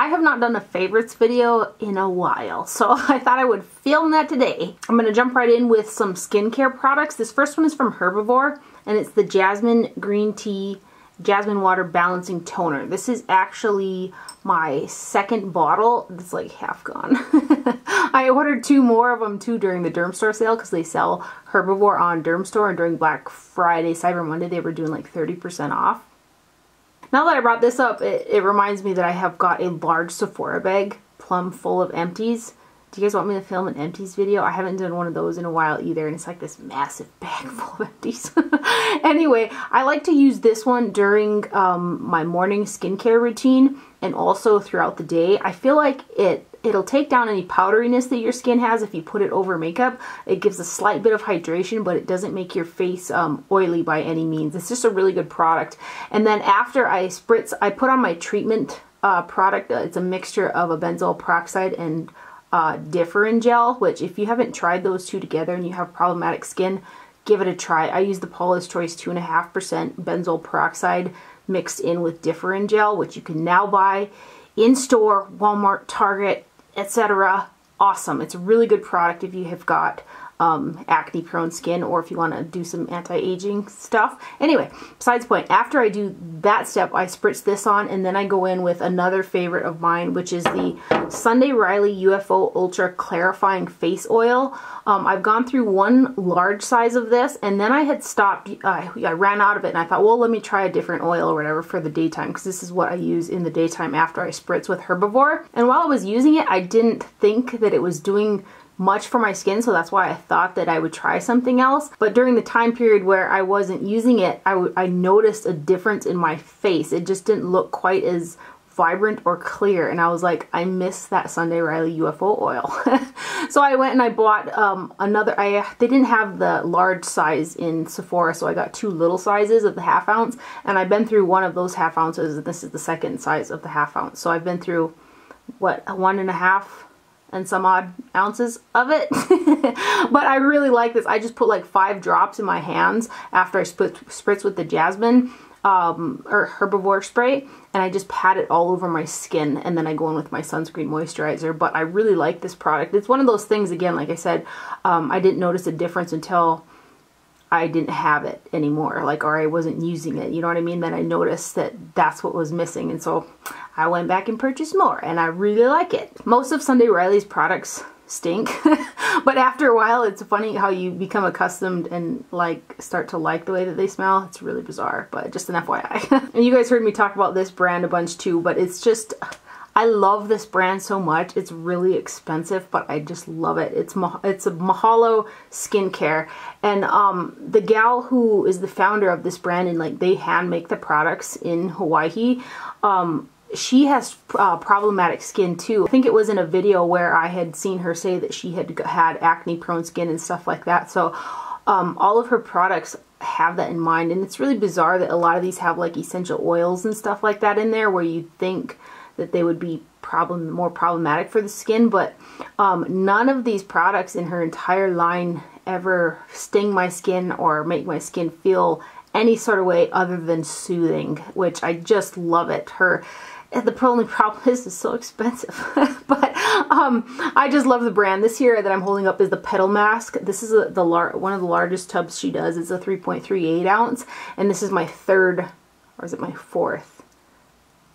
I have not done a favorites video in a while, so I thought I would film that today. I'm going to jump right in with some skincare products. This first one is from Herbivore, and it's the Jasmine Green Tea Jasmine Water Balancing Toner. This is actually my second bottle. It's like half gone. I ordered 2 more of them too during the Dermstore sale because they sell Herbivore on Dermstore, and during Black Friday, Cyber Monday, they were doing like 30% off. Now that I brought this up, it reminds me that I have got a large Sephora bag plumb full of empties. Do you guys want me to film an empties video? I haven't done one of those in a while either, and it's like this massive bag full of empties. Anyway, I like to use this one during my morning skincare routine and also throughout the day. I feel like it'll take down any powderiness that your skin has if you put it over makeup. It gives a slight bit of hydration, but it doesn't make your face oily by any means. It's just a really good product. And then after I spritz, I put on my treatment product. It's a mixture of a benzoyl peroxide and Differin gel, which if you haven't tried those two together and you have problematic skin, give it a try. I use the Paula's Choice 2.5% benzoyl peroxide mixed in with Differin gel, which you can now buy in store, Walmart, Target, etc. Awesome. It's a really good product if you have got acne prone skin, or if you want to do some anti-aging stuff. Anyway, besides the point, after I do that step, I spritz this on, and then I go in with another favorite of mine, which is the Sunday Riley U.F.O Ultra Clarifying Face Oil. I've gone through 1 large size of this, and then I had stopped. I ran out of it, and I thought, well, let me try a different oil or whatever for the daytime, because this is what I use in the daytime after I spritz with Herbivore. And while I was using it, I didn't think that it was doing much for my skin, so that's why I thought that I would try something else. But during the time period where I wasn't using it, I noticed a difference in my face. It just didn't look quite as vibrant or clear, and I was like, I miss that Sunday Riley U.F.O oil. So I went and I bought another. They didn't have the large size in Sephora, so I got 2 little sizes of the 1/2 ounce, and I've been through one of those 1/2 ounces, and this is the second size of the 1/2 ounce. So I've been through, what, 1.5 and some odd ounces of it. But I really like this. I just put like 5 drops in my hands after I spritz with the Jasmine or Herbivore spray, and I just pat it all over my skin, and then I go in with my sunscreen moisturizer. But I really like this product. It's one of those things, again, like I said, I didn't notice a difference until I didn't have it anymore, like, or I wasn't using it, you know what I mean? Then I noticed that that's what was missing, and so I went back and purchased more, and I really like it. Most of Sunday Riley's products stink, but after a while, it's funny how you become accustomed and like start to like the way that they smell. It's really bizarre, but just an FYI. And you guys heard me talk about this brand a bunch too, but it's just, I love this brand so much. It's really expensive, but I just love it. It's a Mahalo skincare, and the gal who is the founder of this brand, and like they hand make the products in Hawaii, she has problematic skin too. I think it was in a video where I had seen her say that she had acne prone skin and stuff like that. So all of her products have that in mind, and it's really bizarre that a lot of these have like essential oils and stuff like that in there, where you'd think that they would be more problematic for the skin, but none of these products in her entire line ever sting my skin or make my skin feel any sort of way other than soothing, which I just love it. The only problem is it's so expensive. But I just love the brand. This here that I'm holding up is the Petal mask. This is one of the largest tubs she does. It's a 3.38 ounce, and this is my 3rd, or is it my 4th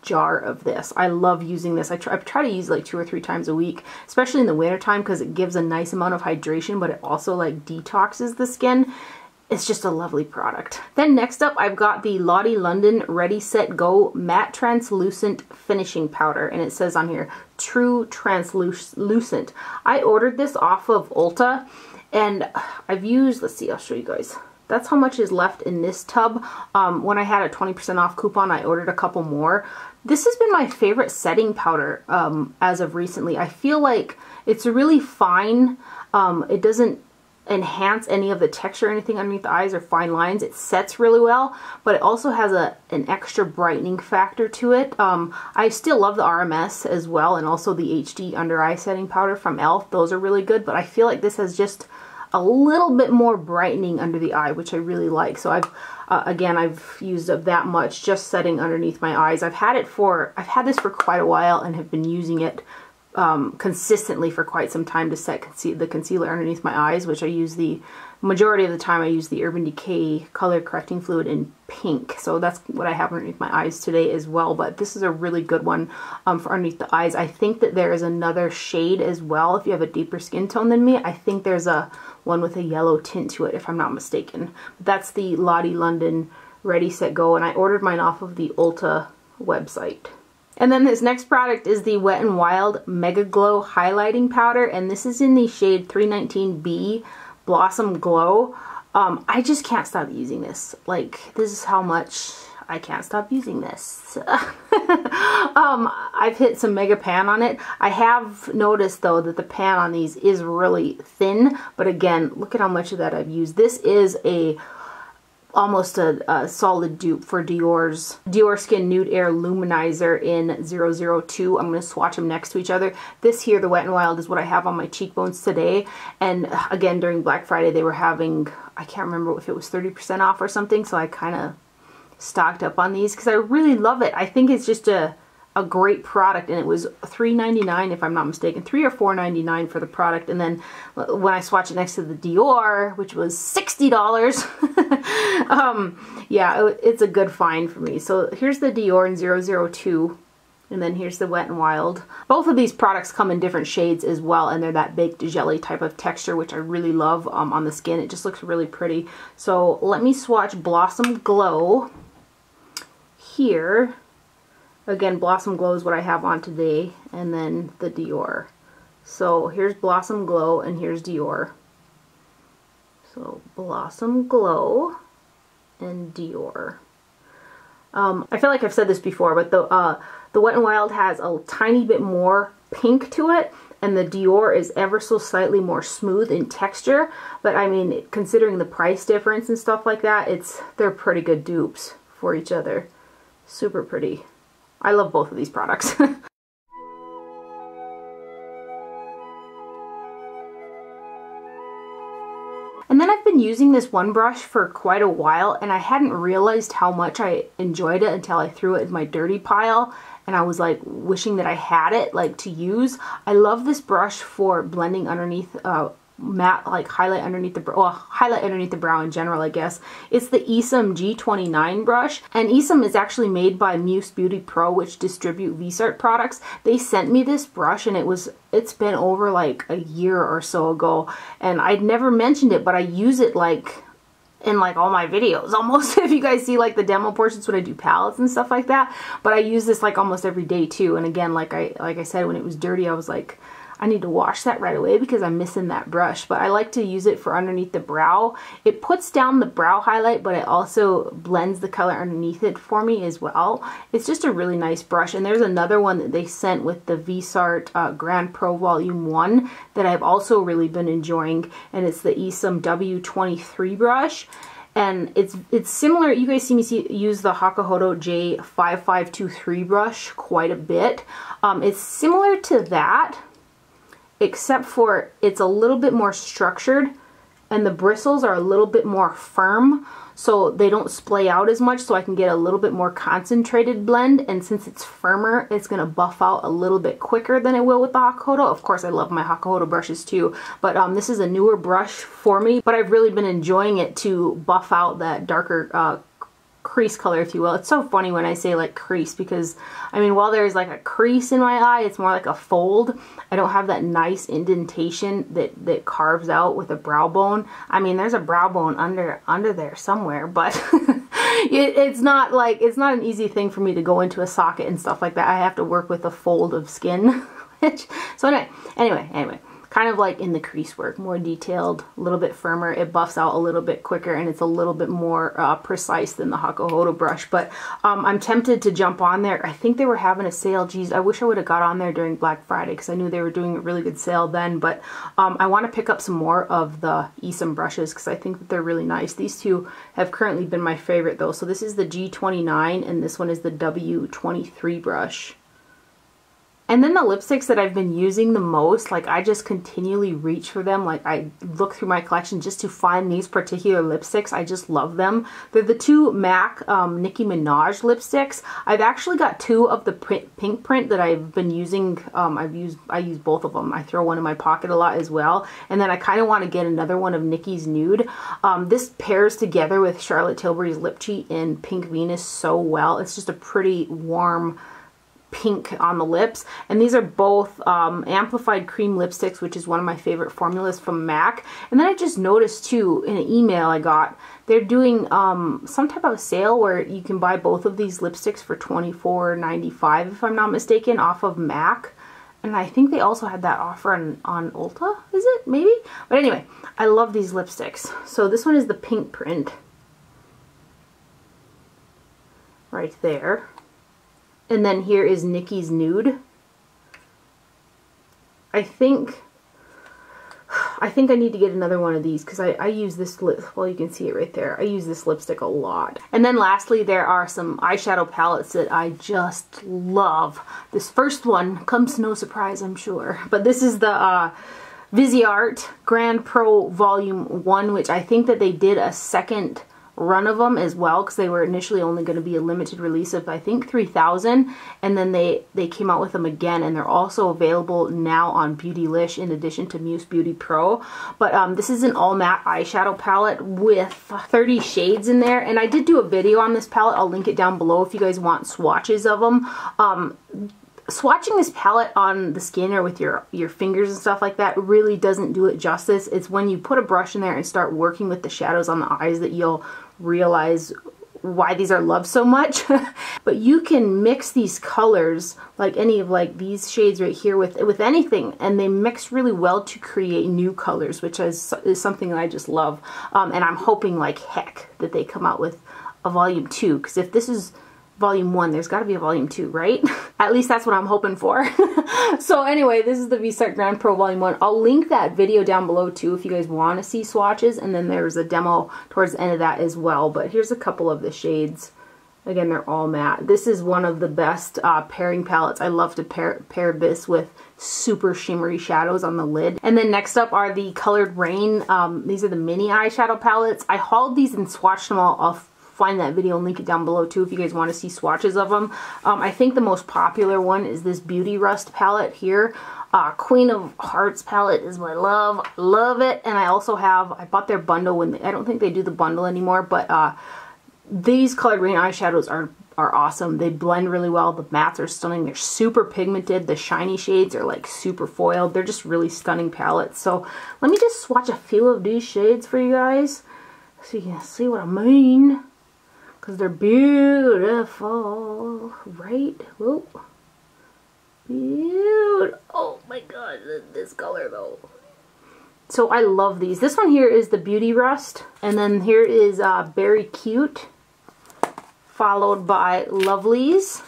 jar of this. I love using this. I try to use like 2 or 3 times a week, especially in the winter time, because it gives a nice amount of hydration, but it also like detoxes the skin. It's just a lovely product. Then next up, I've got the Lottie London Ready Set Go Matte Translucent Finishing Powder, and it says on here, True Translucent. I ordered this off of Ulta, and I've used, let's see, I'll show you guys. That's how much is left in this tub. When I had a 20% off coupon, I ordered a couple more. This has been my favorite setting powder as of recently. I feel like it's really fine. It doesn't enhance any of the texture or anything underneath the eyes or fine lines. It sets really well, but it also has an extra brightening factor to it. I still love the RMS as well, and also the HD under eye setting powder from e.l.f. Those are really good, but I feel like this has just a little bit more brightening under the eye, which I really like. So Again, I've used up that much just setting underneath my eyes. I've had this for quite a while and have been using it consistently for quite some time to set the concealer underneath my eyes, which I use the majority of the time. I use the Urban Decay color correcting fluid in pink, so that's what I have underneath my eyes today as well. But this is a really good one for underneath the eyes. I think that there is another shade as well if you have a deeper skin tone than me. I think there's a one with a yellow tint to it, if I'm not mistaken. But that's the Lottie London Ready Set Go, and I ordered mine off of the Ulta website. And then this next product is the Wet n Wild Mega Glow Highlighting Powder, and this is in the shade 319B Blossom Glow. I just can't stop using this. Like, this is how much I can't stop using this. I've hit some mega pan on it. I have noticed though that the pan on these is really thin, but again, look at how much of that I've used. This is almost a solid dupe for Dior's Dior Skin Nude Air Luminizer in 002. I'm going to swatch them next to each other. This here, the Wet n Wild, is what I have on my cheekbones today. And again, during Black Friday, they were having, I can't remember if it was 30% off or something, so I kind of stocked up on these because I really love it. I think it's just a great product, and it was $3.99 if I'm not mistaken, $3 or $4.99 for the product. And then when I swatched it next to the Dior, which was $60, yeah, it's a good find for me. So here's the Dior in 002, and then here's the Wet n Wild. Both of these products come in different shades as well, and they're that baked jelly type of texture, which I really love on the skin. It just looks really pretty. So let me swatch Blossom Glow here. Again, Blossom Glow is what I have on today, and then the Dior. So here's Blossom Glow, and here's Dior. So Blossom Glow and Dior. I feel like I've said this before, but the Wet n Wild has a tiny bit more pink to it, and the Dior is ever so slightly more smooth in texture. But I mean, considering the price difference and stuff like that, they're pretty good dupes for each other. Super pretty. I love both of these products. And then I've been using this one brush for quite a while, and I hadn't realized how much I enjoyed it until I threw it in my dirty pile, and I was like wishing that I had it like to use. I love this brush for blending underneath matte, like highlight underneath the brow, well, highlight underneath the brow in general, I guess. It's the Esum G29 brush, and Esum is actually made by Muse Beauty Pro, which distribute Viseart products. They sent me this brush, and it's been over like a year or so ago, and I'd never mentioned it, but I use it like in like all my videos almost. If you guys see like the demo portions when I do palettes and stuff like that, but I use this like almost every day too. And again, like I said, when it was dirty, I was like, I need to wash that right away because I'm missing that brush. But I like to use it for underneath the brow. It puts down the brow highlight, but it also blends the color underneath it for me as well. It's just a really nice brush. And there's another one that they sent with the Viseart Grand Pro Volume 1 that I've also really been enjoying, and it's the Esum W23 brush. And it's similar. You guys see me use the Hakuhodo J5523 brush quite a bit. It's similar to that, except for it's a little bit more structured, and the bristles are a little bit more firm, so they don't splay out as much, so I can get a little bit more concentrated blend. And since it's firmer, it's going to buff out a little bit quicker than it will with the Hakuhodo. Of course, I love my Hakuhodo brushes too, but this is a newer brush for me, but I've really been enjoying it to buff out that darker crease color, if you will. It's so funny when I say like crease, because I mean, while there's like a crease in my eye, it's more like a fold. I don't have that nice indentation that carves out with a brow bone. I mean, there's a brow bone under there somewhere, but it's not an easy thing for me to go into a socket and stuff like that. I have to work with a fold of skin. So anyway, kind of like in the crease work, more detailed, a little bit firmer. It buffs out a little bit quicker, and it's a little bit more precise than the Hakuhodo brush. But I'm tempted to jump on there. I think they were having a sale. Geez, I wish I would have got on there during Black Friday, because I knew they were doing a really good sale then. But I want to pick up some more of the Esum brushes, because I think that they're really nice. These two have currently been my favorite though. So this is the G29, and this one is the W23 brush. And then the lipsticks that I've been using the most, like I just continually reach for them. Like I look through my collection just to find these particular lipsticks. I just love them. They're the two MAC Nicki Minaj lipsticks. I've actually got two of the Pinkprint that I've been using. I use both of them. I throw one in my pocket a lot as well. And then I kind of want to get another one of Nicki's Nude. This pairs together with Charlotte Tilbury's Lip Cheat and Pink Venus so well. It's just a pretty warm pink on the lips. And these are both amplified cream lipsticks, which is one of my favorite formulas from MAC. And then I just noticed too in an email I got, they're doing some type of a sale where you can buy both of these lipsticks for $24.95 if I'm not mistaken, off of MAC. And I think they also had that offer on Ulta, is it? Maybe? But anyway, I love these lipsticks. So this one is the Pinkprint. Right there. And then here is Nicki's Nude. I think I need to get another one of these because I use this well, you can see it right there. I use this lipstick a lot. And then lastly, there are some eyeshadow palettes that I just love. This first one comes to no surprise, I'm sure. But this is the Viseart Grand Pro Volume 1, which I think that they did a second run of them as well, because they were initially only going to be a limited release of I think 3,000, and then they came out with them again, and they're also available now on Beautylish in addition to Muse Beauty Pro. But this is an all matte eyeshadow palette with 30 shades in there, and I did do a video on this palette. I'll link it down below if you guys want swatches of them. Swatching this palette on the skin or with your fingers and stuff like that really doesn't do it justice. It's when you put a brush in there and start working with the shadows on the eyes that you'll realize why these are loved so much. But you can mix these colors, like any of like these shades right here, with anything, and they mix really well to create new colors, which is something that I just love. And I'm hoping like heck that they come out with a volume 2, because if this is volume 1, there's got to be a volume 2, right? At least that's what I'm hoping for. So anyway, this is the Viseart Grand Pro Volume 1. I'll link that video down below too if you guys want to see swatches, and then there's a demo towards the end of that as well. But here's a couple of the shades. Again, they're all matte. This is one of the best pairing palettes. I love to pair this with super shimmery shadows on the lid. And then next up are the colored Raine. These are the mini eyeshadow palettes. I hauled these and swatched them all. I'll find that video and link it down below too if you guys want to see swatches of them. I think the most popular one is this Beauty Rust palette here. Queen of Hearts palette is my love. I love it. And I also have, I bought their bundle when I don't think they do the bundle anymore, but these colored Raine eyeshadows are awesome. They blend really well. The mattes are stunning. They're super pigmented. The shiny shades are like super foiled. They're just really stunning palettes. So let me just swatch a few of these shades for you guys so you can see what I mean. Because they're beautiful, right? Whoa. Beautiful. Oh my god, this color though. So I love these. This one here is the Beauty Rust. And then here is Berry Cute. Followed by Lovelies.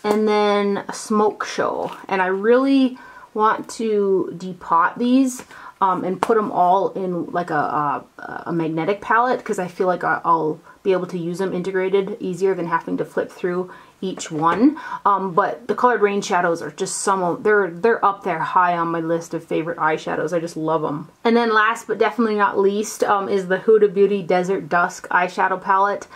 And then a Smoke Show. And I really want to depot these. And put them all in like a magnetic palette, because I feel like I'll be able to use them integrated easier than having to flip through each one. But the colored Raine shadows are just they're up there high on my list of favorite eyeshadows. I just love them. And then last but definitely not least is the Huda Beauty Desert Dusk eyeshadow palette.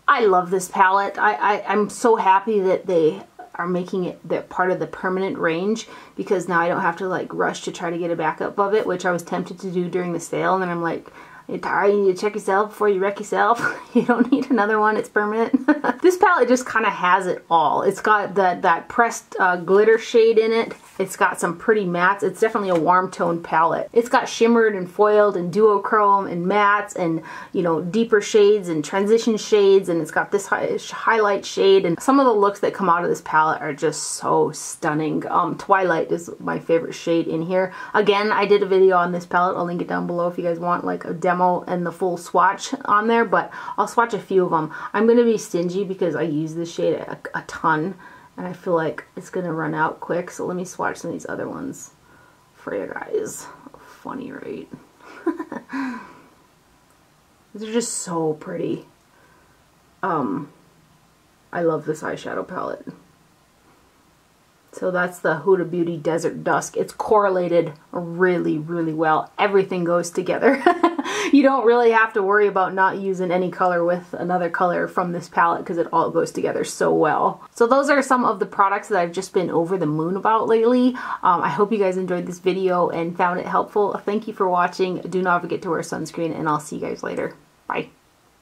I love this palette. I'm so happy that they are making it part of the permanent range, because now I don't have to like rush to try to get a backup of it, which I was tempted to do during the sale, and then I'm like, you need to check yourself before you wreck yourself. You don't need another one, it's permanent. This palette just kind of has it all. It's got that pressed glitter shade in it. It's got some pretty mattes. It's definitely a warm tone palette. It's got shimmered and foiled and duochrome and mattes and, you know, deeper shades and transition shades, and it's got this highlight shade, and some of the looks that come out of this palette are just so stunning. Twilight is my favorite shade in here. Again, I did a video on this palette. I'll link it down below if you guys want like a demo and the full swatch on there, but I'll swatch a few of them. I'm going to be stingy because I use this shade a ton, and I feel like it's going to run out quick, so let me swatch some of these other ones for you guys. Funny, right? They're just so pretty. I love this eyeshadow palette. So that's the Huda Beauty Desert Dusk. It's correlated really, really well. Everything goes together. You don't really have to worry about not using any color with another color from this palette because it all goes together so well. So those are some of the products that I've just been over the moon about lately. I hope you guys enjoyed this video and found it helpful. Thank you for watching. Do not forget to wear sunscreen, and I'll see you guys later. Bye.